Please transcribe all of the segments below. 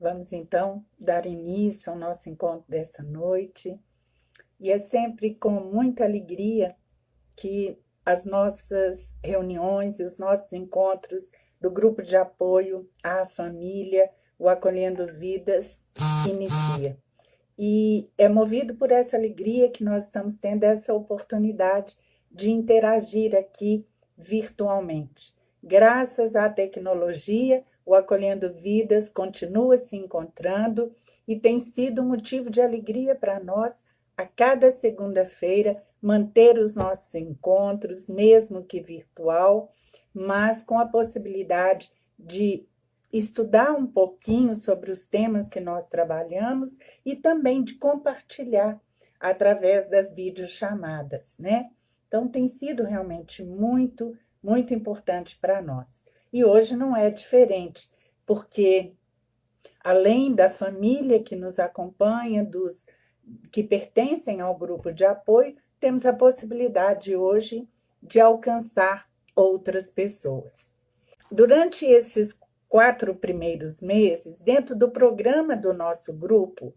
Vamos então dar início ao nosso encontro dessa noite. E é sempre com muita alegria que as nossas reuniões e os nossos encontros do grupo de apoio à família, o Acolhendo Vidas, inicia. E é movido por essa alegria que nós estamos tendo essa oportunidade de interagir aqui virtualmente. Graças à tecnologia, o Acolhendo Vidas continua se encontrando e tem sido um motivo de alegria para nós, a cada segunda-feira, manter os nossos encontros, mesmo que virtual, mas com a possibilidade de estudar um pouquinho sobre os temas que nós trabalhamos e também de compartilhar através das videochamadas, né? Então, tem sido realmente muito importante para nós. E hoje não é diferente, porque além da família que nos acompanha, dos que pertencem ao grupo de apoio, temos a possibilidade hoje de alcançar outras pessoas. Durante esses 4 primeiros meses, dentro do programa do nosso grupo,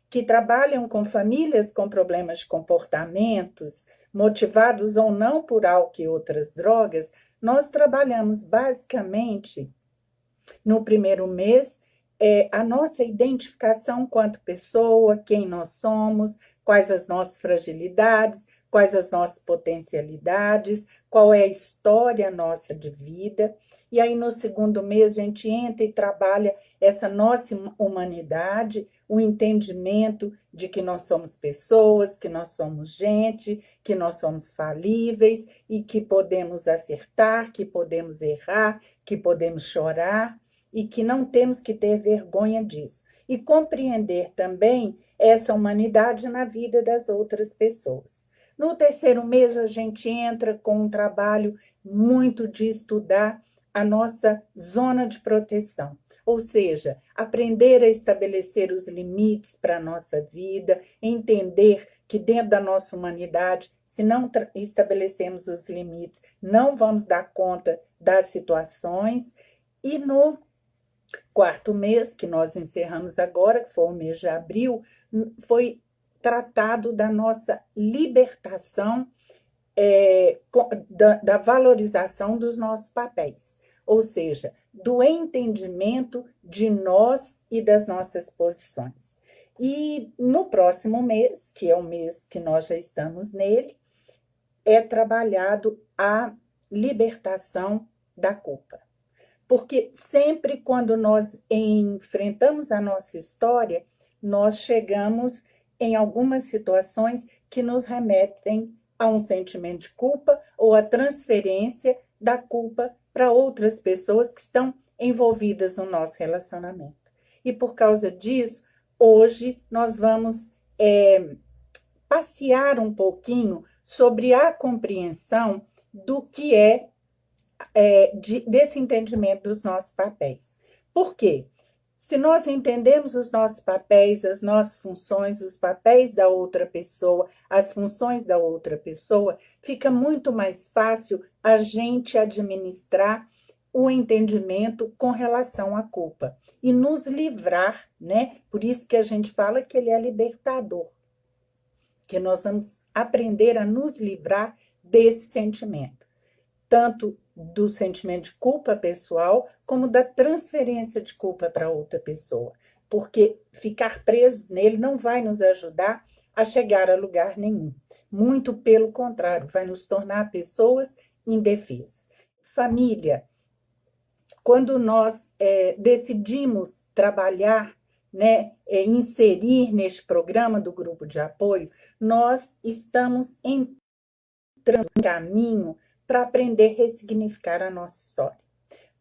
que trabalham com famílias com problemas de comportamentos, motivados ou não por álcool e outras drogas, nós trabalhamos basicamente, no primeiro mês, a nossa identificação quanto pessoa, quem nós somos, quais as nossas fragilidades, quais as nossas potencialidades, qual é a história nossa de vida. E aí, no segundo mês, a gente entra e trabalha essa nossa humanidade, o entendimento de que nós somos pessoas, que nós somos gente, que nós somos falíveis e que podemos acertar, que podemos errar, que podemos chorar e que não temos que ter vergonha disso. E compreender também essa humanidade na vida das outras pessoas. No terceiro mês, a gente entra com um trabalho muito de estudar a nossa zona de proteção, ou seja, aprender a estabelecer os limites para a nossa vida, entender que dentro da nossa humanidade, se não estabelecemos os limites, não vamos dar conta das situações. E no quarto mês, que nós encerramos agora, que foi o mês de abril, foi tratado da nossa libertação, da valorização dos nossos papéis, ou seja, do entendimento de nós e das nossas posições. E no próximo mês, que é o mês que nós já estamos nele, é trabalhado a libertação da culpa. Porque sempre quando nós enfrentamos a nossa história, nós chegamos em algumas situações que nos remetem a um sentimento de culpa ou a transferência da culpa para outras pessoas que estão envolvidas no nosso relacionamento. E por causa disso, hoje nós vamos passear um pouquinho sobre a compreensão do que desse entendimento dos nossos papéis. Por quê? Se nós entendemos os nossos papéis, as nossas funções, os papéis da outra pessoa, as funções da outra pessoa, fica muito mais fácil a gente administrar o entendimento com relação à culpa e nos livrar, né? Por isso que a gente fala que ele é libertador, que nós vamos aprender a nos livrar desse sentimento, tanto do sentimento de culpa pessoal, como da transferência de culpa para outra pessoa. Porque ficar preso nele não vai nos ajudar a chegar a lugar nenhum. Muito pelo contrário, vai nos tornar pessoas indefesas. Família, quando nós decidimos trabalhar, né, inserir neste programa do grupo de apoio, nós estamos entrando em caminho para aprender a ressignificar a nossa história,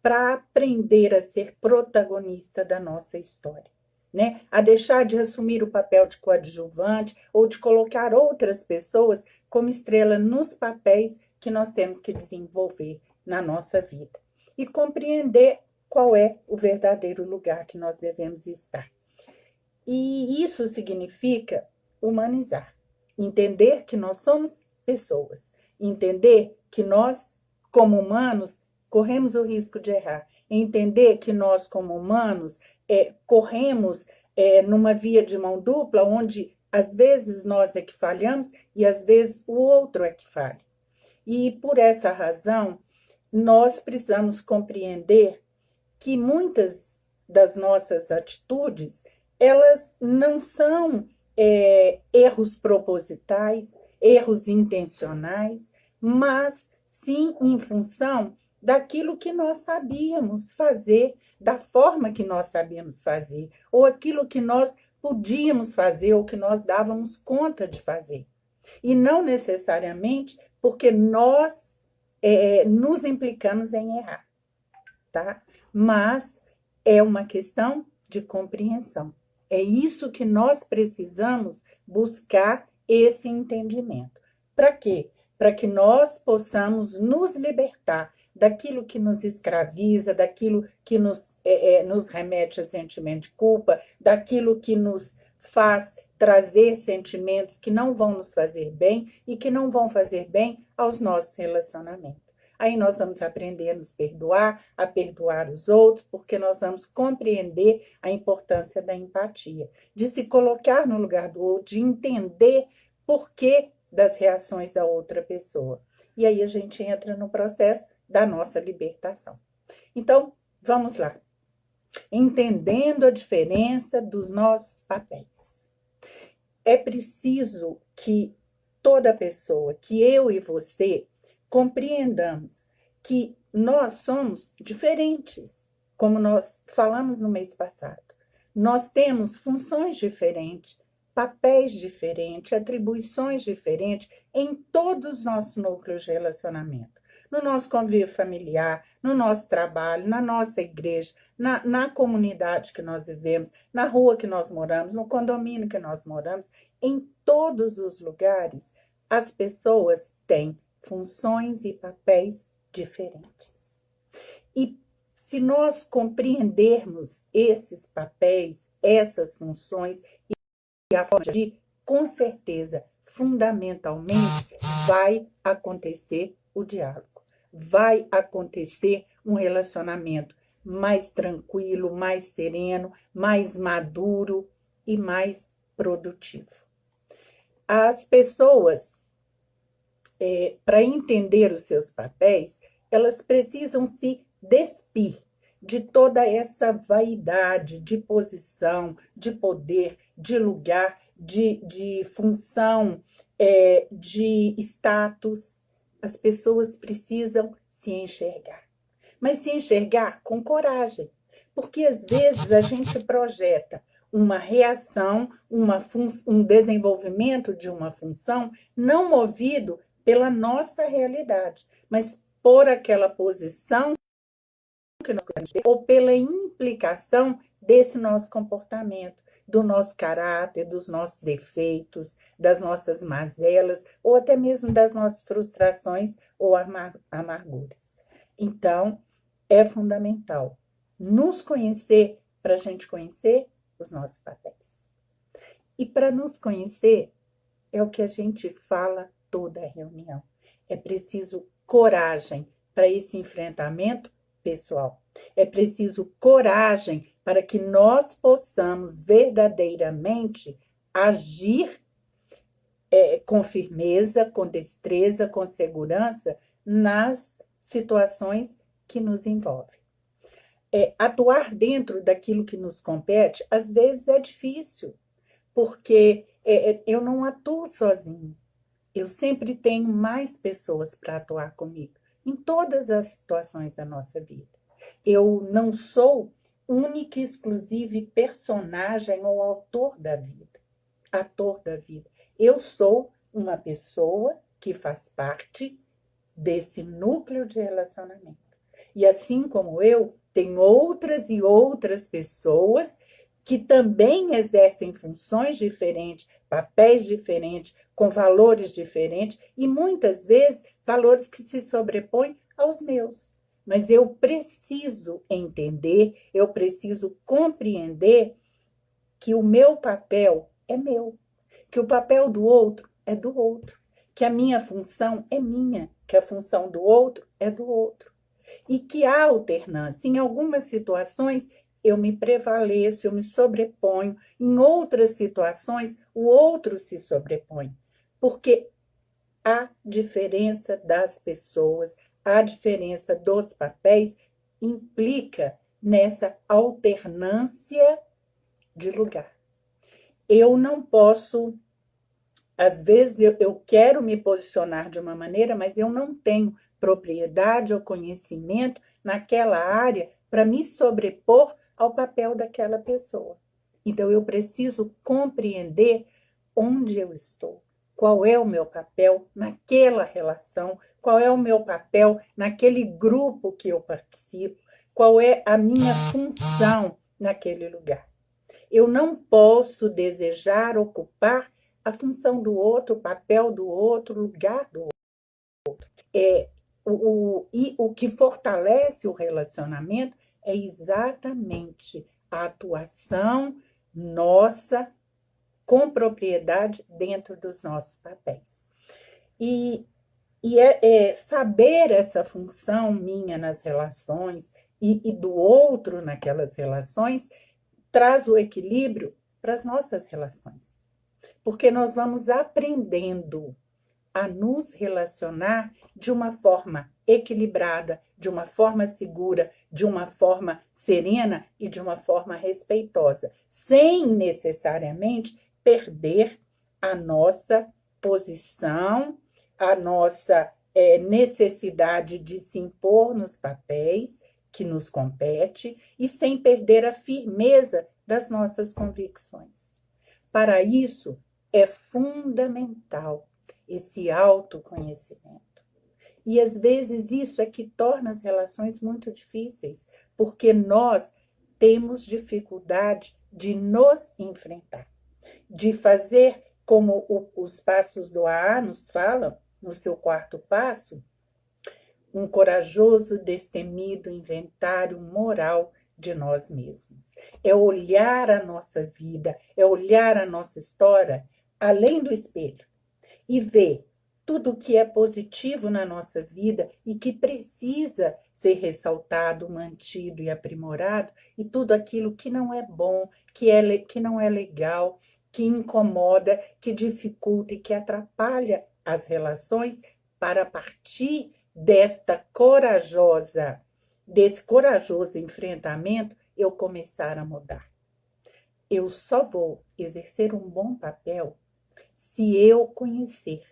para aprender a ser protagonista da nossa história, né? A deixar de assumir o papel de coadjuvante ou de colocar outras pessoas como estrela nos papéis que nós temos que desenvolver na nossa vida e compreender qual é o verdadeiro lugar que nós devemos estar. E isso significa humanizar, entender que nós somos pessoas, entender que nós, como humanos, corremos o risco de errar, entender que nós, como humanos, corremos numa via de mão dupla, onde às vezes nós é que falhamos e às vezes o outro é que falha. E por essa razão, nós precisamos compreender que muitas das nossas atitudes, elas não são erros propositais, erros intencionais, mas sim em função daquilo que nós sabíamos fazer, da forma que nós sabíamos fazer, ou aquilo que nós podíamos fazer, ou que nós dávamos conta de fazer. E não necessariamente porque nós nos implicamos em errar, tá? Mas é uma questão de compreensão. É isso que nós precisamos buscar esse entendimento. Para quê? Para que nós possamos nos libertar daquilo que nos escraviza, daquilo que nos remete a sentimento de culpa, daquilo que nos faz trazer sentimentos que não vão nos fazer bem e que não vão fazer bem aos nossos relacionamentos. Aí nós vamos aprender a nos perdoar, a perdoar os outros, porque nós vamos compreender a importância da empatia, de se colocar no lugar do outro, de entender por que das reações da outra pessoa. E aí a gente entra no processo da nossa libertação. Então, vamos lá. Entendendo a diferença dos nossos papéis. É preciso que toda pessoa, que eu e você, compreendamos que nós somos diferentes, como nós falamos no mês passado. Nós temos funções diferentes, papéis diferentes, atribuições diferentes em todos os nossos núcleos de relacionamento. No nosso convívio familiar, no nosso trabalho, na nossa igreja, na comunidade que nós vivemos, na rua que nós moramos, no condomínio que nós moramos, em todos os lugares, as pessoas têm funções e papéis diferentes. E se nós compreendermos esses papéis, essas funções e a forma de agir, com certeza, fundamentalmente, vai acontecer o diálogo. Vai acontecer um relacionamento mais tranquilo, mais sereno, mais maduro e mais produtivo. As pessoas, para entender os seus papéis, elas precisam se despir de toda essa vaidade de posição, de poder, de lugar, de função, de status. As pessoas precisam se enxergar. Mas se enxergar com coragem, porque às vezes a gente projeta uma reação, um desenvolvimento de uma função não movido pela nossa realidade, mas por aquela posição que nós queremos ter, ou pela implicação desse nosso comportamento, do nosso caráter, dos nossos defeitos, das nossas mazelas, ou até mesmo das nossas frustrações ou amarguras. Então, é fundamental nos conhecer para a gente conhecer os nossos papéis. E para nos conhecer, é o que a gente fala toda a reunião. É preciso coragem para esse enfrentamento pessoal. É preciso coragem para que nós possamos verdadeiramente agir com firmeza, com destreza, com segurança nas situações que nos envolvem. Atuar dentro daquilo que nos compete, às vezes é difícil, porque eu não atuo sozinho. Eu sempre tenho mais pessoas para atuar comigo, em todas as situações da nossa vida. Eu não sou única e exclusiva personagem ou autor da vida, ator da vida. Eu sou uma pessoa que faz parte desse núcleo de relacionamento. E assim como eu, tem outras e outras pessoas que também exercem funções diferentes, papéis diferentes, com valores diferentes e muitas vezes valores que se sobrepõem aos meus. Mas eu preciso entender, eu preciso compreender que o meu papel é meu, que o papel do outro é do outro, que a minha função é minha, que a função do outro é do outro. E que há alternância. Em algumas situações, eu me prevaleço, eu me sobreponho. Em outras situações, o outro se sobrepõe. Porque a diferença das pessoas, a diferença dos papéis implica nessa alternância de lugar. Eu não posso, às vezes eu quero me posicionar de uma maneira, mas eu não tenho propriedade ou conhecimento naquela área para me sobrepor ao papel daquela pessoa. Então eu preciso compreender onde eu estou, qual é o meu papel naquela relação, qual é o meu papel naquele grupo que eu participo, qual é a minha função naquele lugar. Eu não posso desejar ocupar a função do outro, o papel do outro, o lugar do outro. E o que fortalece o relacionamento é exatamente a atuação nossa com propriedade dentro dos nossos papéis. E saber essa função minha nas relações e do outro naquelas relações traz o equilíbrio para as nossas relações. Porque nós vamos aprendendo a nos relacionar de uma forma equilibrada, de uma forma segura, de uma forma serena e de uma forma respeitosa, sem necessariamente perder a nossa posição, a nossa necessidade de se impor nos papéis que nos compete e sem perder a firmeza das nossas convicções. Para isso, é fundamental esse autoconhecimento. E às vezes isso é que torna as relações muito difíceis, porque nós temos dificuldade de nos enfrentar, de fazer como os passos do AA nos falam, no seu quarto passo, um corajoso, destemido inventário moral de nós mesmos. É olhar a nossa vida, é olhar a nossa história além do espelho e ver tudo o que é positivo na nossa vida e que precisa ser ressaltado, mantido e aprimorado, e tudo aquilo que não é bom, que não é legal, que incomoda, que dificulta e que atrapalha as relações, para partir desse corajoso enfrentamento, eu começar a mudar. Eu só vou exercer um bom papel se eu conhecer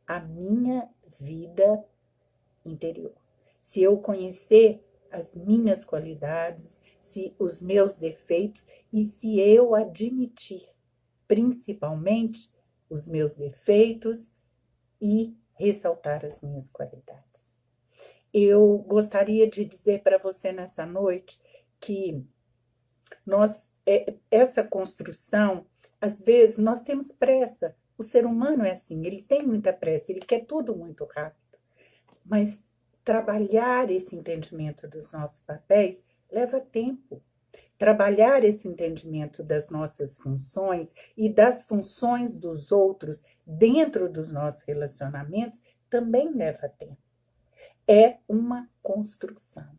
a minha vida interior, se eu conhecer as minhas qualidades, se os meus defeitos e se eu admitir, principalmente, os meus defeitos e ressaltar as minhas qualidades. Eu gostaria de dizer para você nessa noite que essa construção, às vezes, nós temos pressa. O ser humano é assim, ele tem muita pressa, ele quer tudo muito rápido. Mas trabalhar esse entendimento dos nossos papéis leva tempo. Trabalhar esse entendimento das nossas funções e das funções dos outros dentro dos nossos relacionamentos também leva tempo. É uma construção.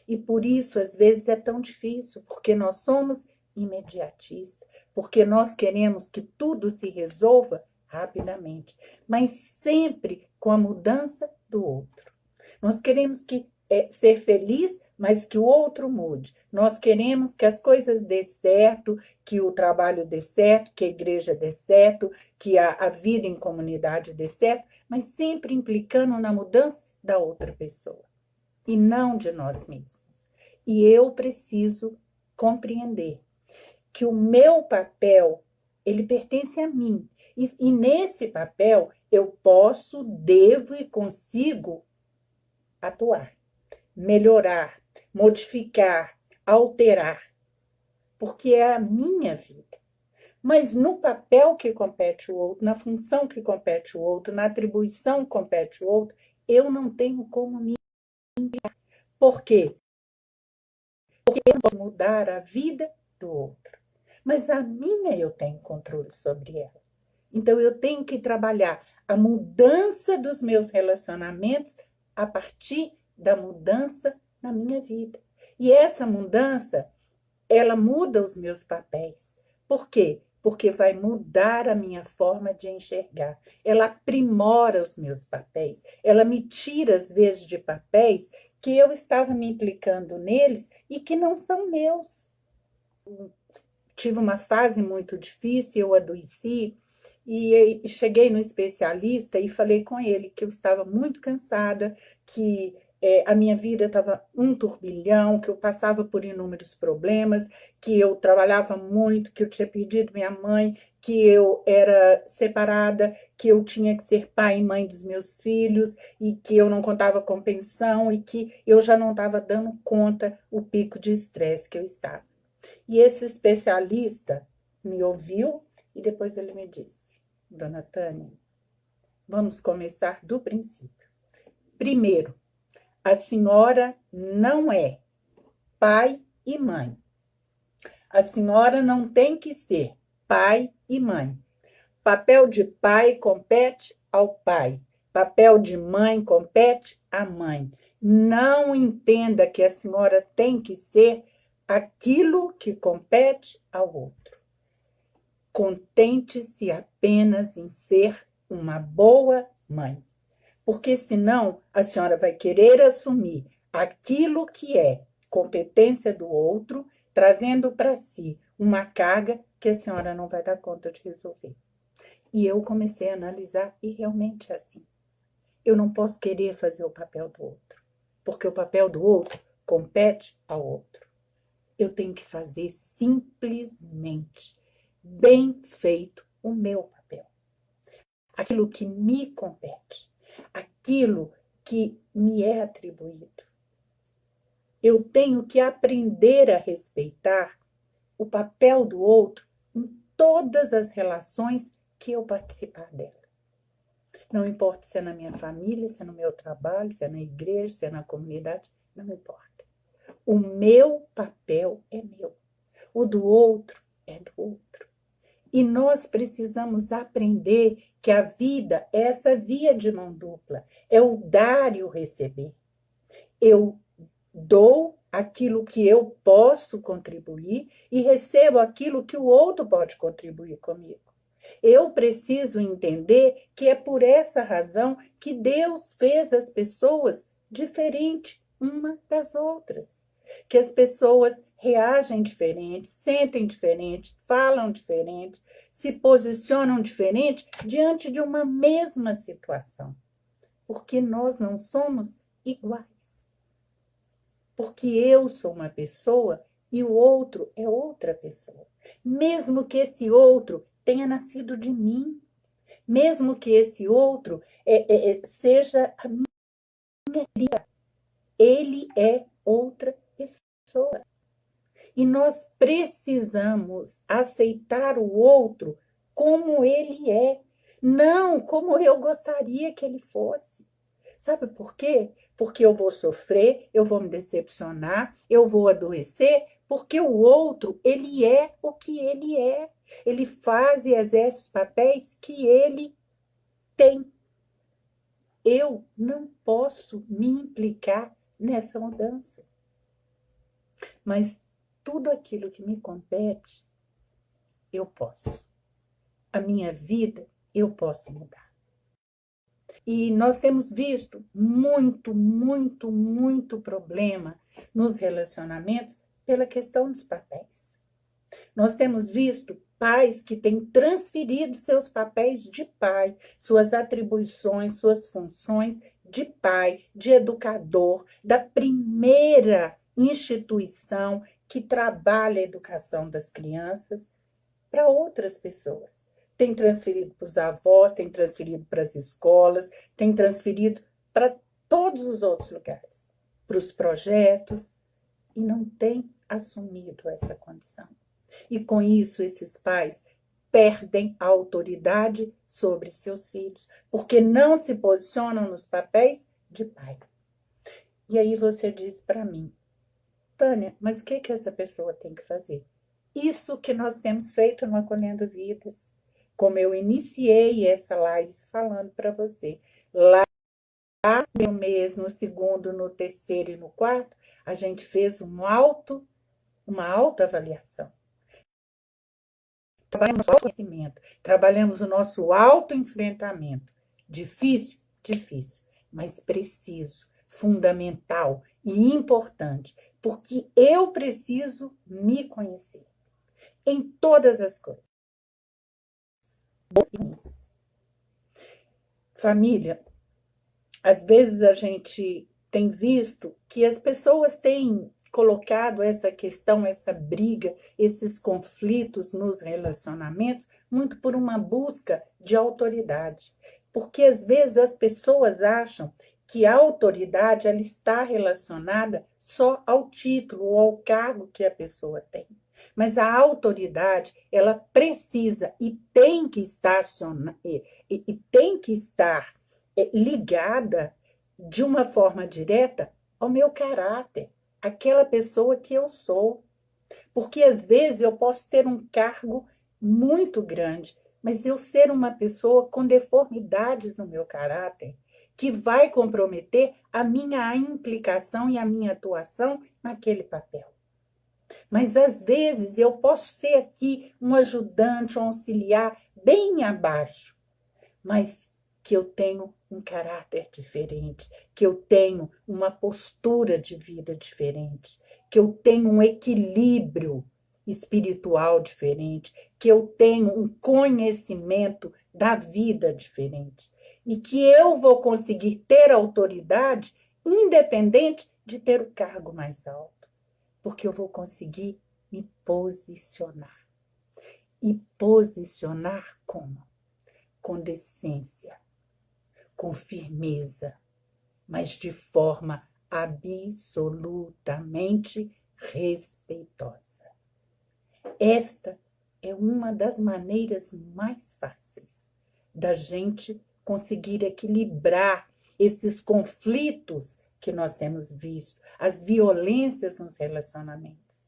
E por isso, às vezes, é tão difícil, porque nós somos imediatistas, porque nós queremos que tudo se resolva rapidamente, mas sempre com a mudança do outro. Nós queremos ser feliz, mas que o outro mude. Nós queremos que as coisas dê certo, que o trabalho dê certo, que a igreja dê certo, que a vida em comunidade dê certo, mas sempre implicando na mudança da outra pessoa e não de nós mesmos. E eu preciso compreender que o meu papel, ele pertence a mim. E nesse papel eu posso, devo e consigo atuar, melhorar, modificar, alterar, porque é a minha vida. Mas no papel que compete o outro, na função que compete o outro, na atribuição que compete o outro, eu não tenho como me implicar. Por quê? Porque eu não posso mudar a vida do outro. Mas a minha eu tenho controle sobre ela. Então eu tenho que trabalhar a mudança dos meus relacionamentos a partir da mudança na minha vida. E essa mudança, ela muda os meus papéis. Por quê? Porque vai mudar a minha forma de enxergar. Ela aprimora os meus papéis. Ela me tira, às vezes, de papéis que eu estava me implicando neles e que não são meus. Tive uma fase muito difícil, eu adoeci, e cheguei no especialista e falei com ele que eu estava muito cansada, que a minha vida estava um turbilhão, que eu passava por inúmeros problemas, que eu trabalhava muito, que eu tinha perdido minha mãe, que eu era separada, que eu tinha que ser pai e mãe dos meus filhos, e que eu não contava com pensão, e que eu já não estava dando conta o pico de estresse que eu estava. E esse especialista me ouviu e depois ele me disse: Dona Tânia, vamos começar do princípio. Primeiro, a senhora não é pai e mãe. A senhora não tem que ser pai e mãe. Papel de pai compete ao pai. Papel de mãe compete à mãe. Não entenda que a senhora tem que ser aquilo que compete ao outro. Contente-se apenas em ser uma boa mãe, porque senão a senhora vai querer assumir aquilo que é competência do outro, trazendo para si uma carga que a senhora não vai dar conta de resolver. E eu comecei a analisar e realmente é assim. Eu não posso querer fazer o papel do outro, porque o papel do outro compete ao outro. Eu tenho que fazer simplesmente, bem feito, o meu papel. Aquilo que me compete, aquilo que me é atribuído. Eu tenho que aprender a respeitar o papel do outro em todas as relações que eu participar dela. Não importa se é na minha família, se é no meu trabalho, se é na igreja, se é na comunidade, não importa. O meu papel é meu. O do outro é do outro. E nós precisamos aprender que a vida é essa via de mão dupla. É o dar e o receber. Eu dou aquilo que eu posso contribuir e recebo aquilo que o outro pode contribuir comigo. Eu preciso entender que é por essa razão que Deus fez as pessoas diferentes uma das outras. Que as pessoas reagem diferente, sentem diferente, falam diferente, se posicionam diferente diante de uma mesma situação. Porque nós não somos iguais. Porque eu sou uma pessoa e o outro é outra pessoa. Mesmo que esse outro tenha nascido de mim, mesmo que esse outro seja a minha cria, ele é outra pessoa. E nós precisamos aceitar o outro como ele é, não como eu gostaria que ele fosse. Sabe por quê? Porque eu vou sofrer, eu vou me decepcionar, eu vou adoecer, porque o outro, ele é o que ele é. Ele faz e exerce os papéis que ele tem. Eu não posso me implicar nessa mudança. Mas tudo aquilo que me compete, eu posso. A minha vida, eu posso mudar. E nós temos visto muito problema nos relacionamentos pela questão dos papéis. Nós temos visto pais que têm transferido seus papéis de pai, suas atribuições, suas funções de pai, de educador, da primeira instituição que trabalha a educação das crianças para outras pessoas. Tem transferido para os avós, tem transferido para as escolas, tem transferido para todos os outros lugares, para os projetos, e não tem assumido essa condição. E com isso, esses pais perdem a autoridade sobre seus filhos, porque não se posicionam nos papéis de pai. E aí você diz para mim: Tânia, mas o que essa pessoa tem que fazer? Isso que nós temos feito no Acolhendo Vidas. Como eu iniciei essa live falando para você, lá primeiro mês, no segundo, no terceiro e no quarto, a gente fez uma autoavaliação. Trabalhamos o autoconhecimento, trabalhamos o nosso autoenfrentamento. Difícil? Difícil, mas preciso, fundamental e importante, porque eu preciso me conhecer em todas as coisas. Família, às vezes a gente tem visto que as pessoas têm colocado essa questão, essa briga, esses conflitos nos relacionamentos, muito por uma busca de autoridade. Porque às vezes as pessoas acham que a autoridade ela está relacionada só ao título ou ao cargo que a pessoa tem. Mas a autoridade, ela precisa e tem que estar, tem que estar ligada de uma forma direta ao meu caráter, aquela pessoa que eu sou. Porque às vezes eu posso ter um cargo muito grande, mas eu ser uma pessoa com deformidades no meu caráter, que vai comprometer a minha implicação e a minha atuação naquele papel. Mas às vezes eu posso ser aqui um ajudante, um auxiliar bem abaixo, mas que eu tenho um caráter diferente, que eu tenho uma postura de vida diferente, que eu tenho um equilíbrio espiritual diferente, que eu tenho um conhecimento da vida diferente e que eu vou conseguir ter autoridade independente de ter o cargo mais alto, porque eu vou conseguir me posicionar. E posicionar como? Com decência, com firmeza, mas de forma absolutamente respeitosa. Esta é uma das maneiras mais fáceis da gente conseguir equilibrar esses conflitos que nós temos visto, as violências nos relacionamentos.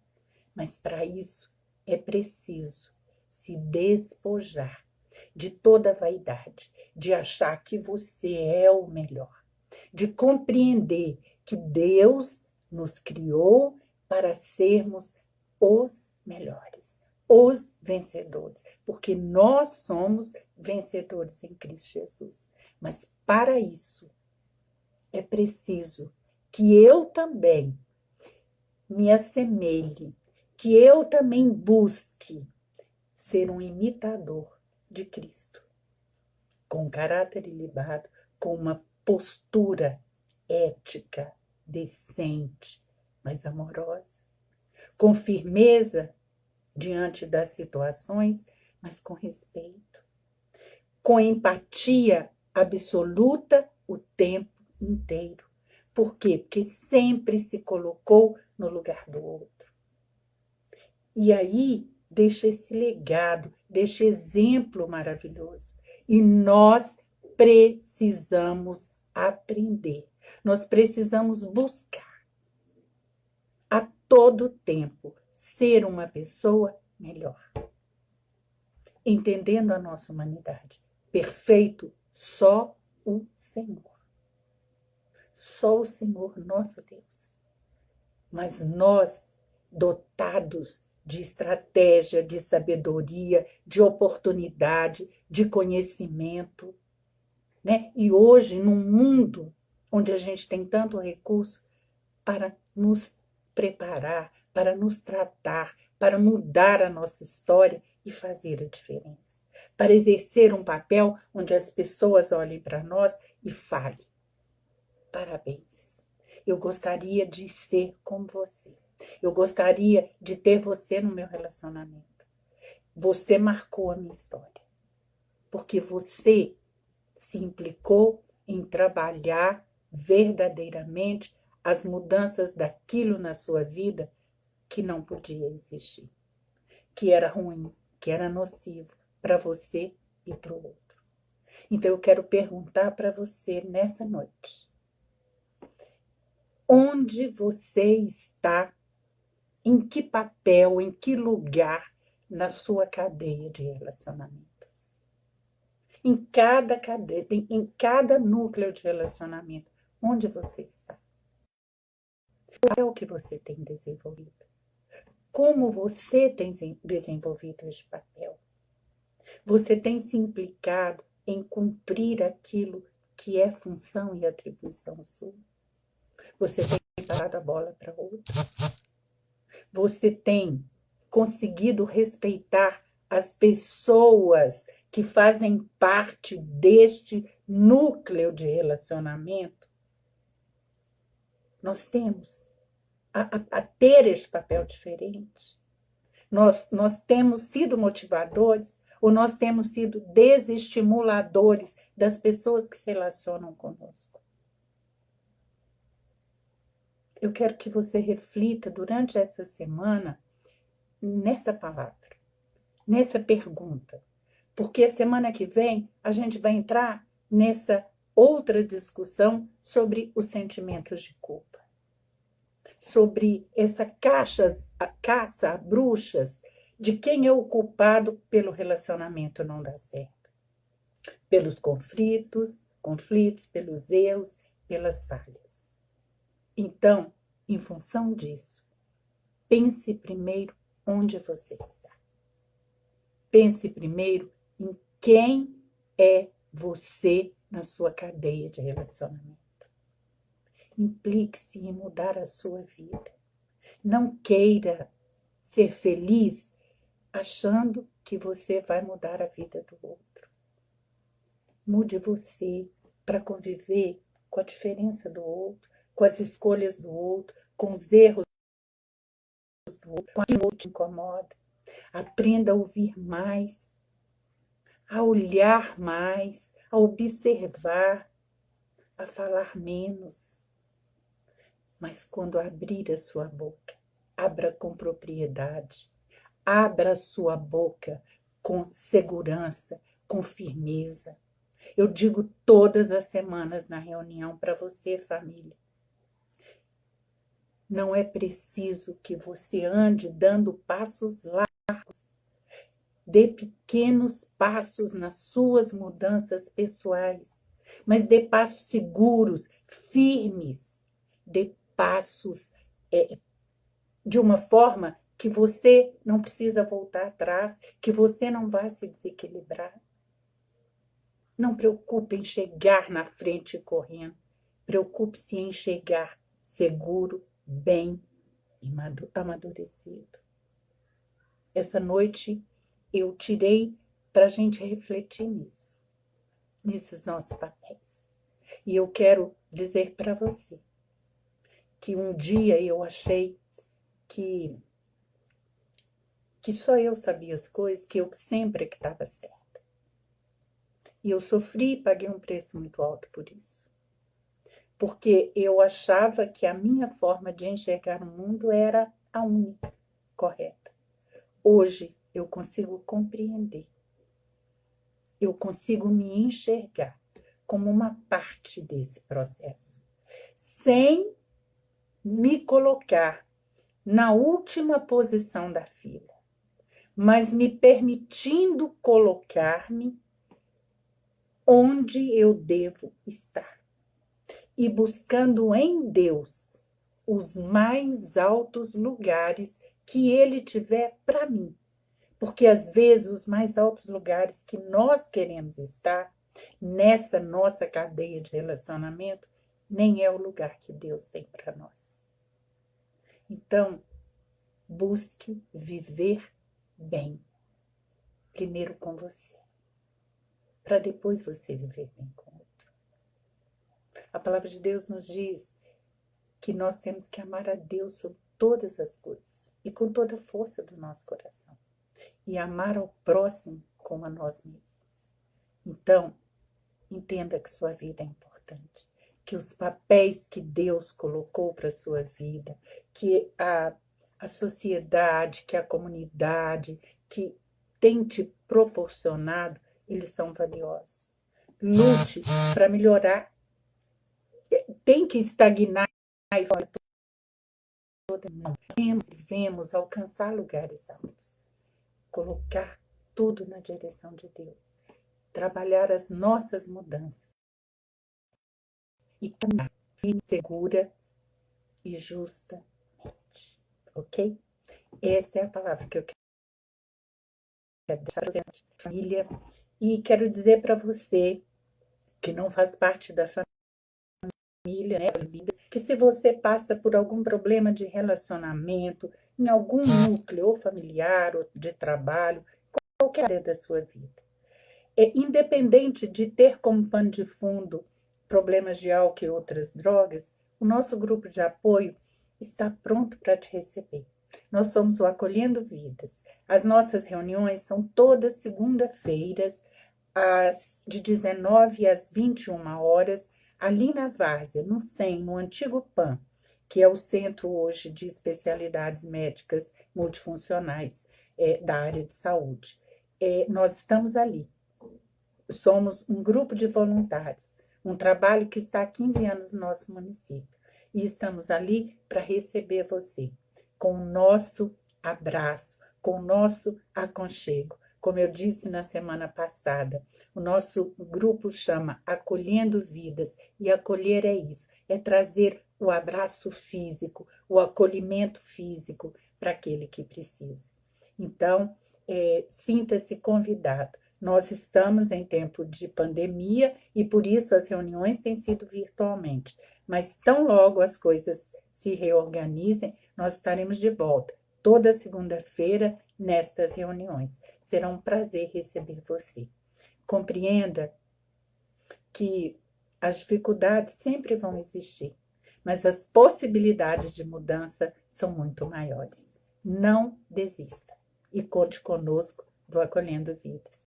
Mas para isso é preciso se despojar de toda vaidade, de achar que você é o melhor, de compreender que Deus nos criou para sermos os melhores, os vencedores, porque nós somos vencedores em Cristo Jesus. Mas para isso é preciso que eu também me assemelhe, que eu também busque ser um imitador de Cristo, com caráter ilibado, com uma postura ética, decente, mas amorosa, com firmeza diante das situações, mas com respeito, com empatia absoluta o tempo inteiro. Por quê? Porque sempre se colocou no lugar do outro. E aí deixa esse legado, deixa exemplo maravilhoso. E nós precisamos aprender, nós precisamos buscar a todo tempo ser uma pessoa melhor, entendendo a nossa humanidade. Perfeito só o Senhor. Só o Senhor, nosso Deus. Mas nós, dotados de estratégia, de sabedoria, de oportunidade, de conhecimento, né? E hoje, num mundo onde a gente tem tanto recurso para nos preparar, para nos tratar, para mudar a nossa história e fazer a diferença, para exercer um papel onde as pessoas olhem para nós e falem: parabéns, eu gostaria de ser como você. Eu gostaria de ter você no meu relacionamento. Você marcou a minha história. Porque você se implicou em trabalhar verdadeiramente as mudanças daquilo na sua vida que não podia existir. Que era ruim, que era nocivo para você e para o outro. Então eu quero perguntar para você nessa noite: onde você está? Em que papel, em que lugar na sua cadeia de relacionamentos? Em cada cadeia, em cada núcleo de relacionamento, Onde você está? Qual é o que você tem desenvolvido? Como você tem desenvolvido este papel? Você tem se implicado em cumprir aquilo que é função e atribuição sua? Você tem parado a bola para outra? Você tem conseguido respeitar as pessoas que fazem parte deste núcleo de relacionamento? Nós temos a ter este papel diferente. Nós temos sido motivadores ou nós temos sido desestimuladores das pessoas que se relacionam conosco? Eu quero que você reflita durante essa semana nessa palavra, nessa pergunta, porque semana que vem a gente vai entrar nessa outra discussão sobre os sentimentos de culpa, sobre essa caça a bruxas de quem é o culpado pelo relacionamento não dar certo, pelos conflitos, pelos erros, pelas falhas. Então, em função disso, pense primeiro onde você está. Pense primeiro em quem é você na sua cadeia de relacionamento. Implique-se em mudar a sua vida. Não queira ser feliz achando que você vai mudar a vida do outro. Mude você para conviver com a diferença do outro, com as escolhas do outro, com os erros do outro, com aquilo que te incomoda. Aprenda a ouvir mais, a olhar mais, a observar, a falar menos. Mas quando abrir a sua boca, abra com propriedade. Abra a sua boca com segurança, com firmeza. Eu digo todas as semanas na reunião para você, família. Não é preciso que você ande dando passos largos. Dê pequenos passos nas suas mudanças pessoais, mas dê passos seguros, firmes. Dê passos de uma forma que você não precisa voltar atrás, que você não vai se desequilibrar. Não preocupe em chegar na frente correndo. Preocupe-se em chegar seguro, bem e amadurecido. Essa noite eu tirei para a gente refletir nisso, nesses nossos papéis. E eu quero dizer para você que um dia eu achei que só eu sabia as coisas, que eu sempre que estava certa. E eu sofri e paguei um preço muito alto por isso. Porque eu achava que a minha forma de enxergar o mundo era a única correta. Hoje eu consigo compreender. Eu consigo me enxergar como uma parte desse processo, sem me colocar na última posição da fila, mas me permitindo colocar-me onde eu devo estar e buscando em Deus os mais altos lugares que Ele tiver para mim. Porque, às vezes, os mais altos lugares que nós queremos estar, nessa nossa cadeia de relacionamento, nem é o lugar que Deus tem para nós. Então, busque viver bem, primeiro com você, para depois você viver bem com o outro. A palavra de Deus nos diz que nós temos que amar a Deus sobre todas as coisas e com toda a força do nosso coração. E amar ao próximo como a nós mesmos. Então, entenda que sua vida é importante, que os papéis que Deus colocou para a sua vida, que a sociedade, que a comunidade, que tem te proporcionado, eles são valiosos. Lute para melhorar. Tem que estagnar e fora toda. Não. Devemos alcançar lugares altos. Colocar tudo na direção de Deus. Trabalhar as nossas mudanças. E caminhar segura e justamente, ok? Esta é a palavra que eu quero deixar para a família. E quero dizer para você que não faz parte da família, né, que se você passa por algum problema de relacionamento, em algum núcleo ou familiar ou de trabalho, qualquer área da sua vida, independente de ter como pano de fundo problemas de álcool e outras drogas, o nosso grupo de apoio está pronto para te receber. Nós somos o Acolhendo Vidas. As nossas reuniões são todas segunda-feiras, de 19 às 21 horas, ali na Várzea, no CEM, no antigo PAN, que é o Centro hoje de Especialidades Médicas Multifuncionais da área de saúde. Nós estamos ali. Somos um grupo de voluntários, um trabalho que está há 15 anos no nosso município. E estamos ali para receber você, com o nosso abraço, com o nosso aconchego. Como eu disse na semana passada, o nosso grupo chama Acolhendo Vidas, e acolher é isso, é trazer o abraço físico, o acolhimento físico para aquele que precisa. Então, sinta-se convidado. Nós estamos em tempo de pandemia e por isso as reuniões têm sido virtualmente. Mas tão logo as coisas se reorganizem, nós estaremos de volta toda segunda-feira nestas reuniões. Será um prazer receber você. Compreenda que as dificuldades sempre vão existir, mas as possibilidades de mudança são muito maiores. Não desista e conte conosco do Acolhendo Vidas.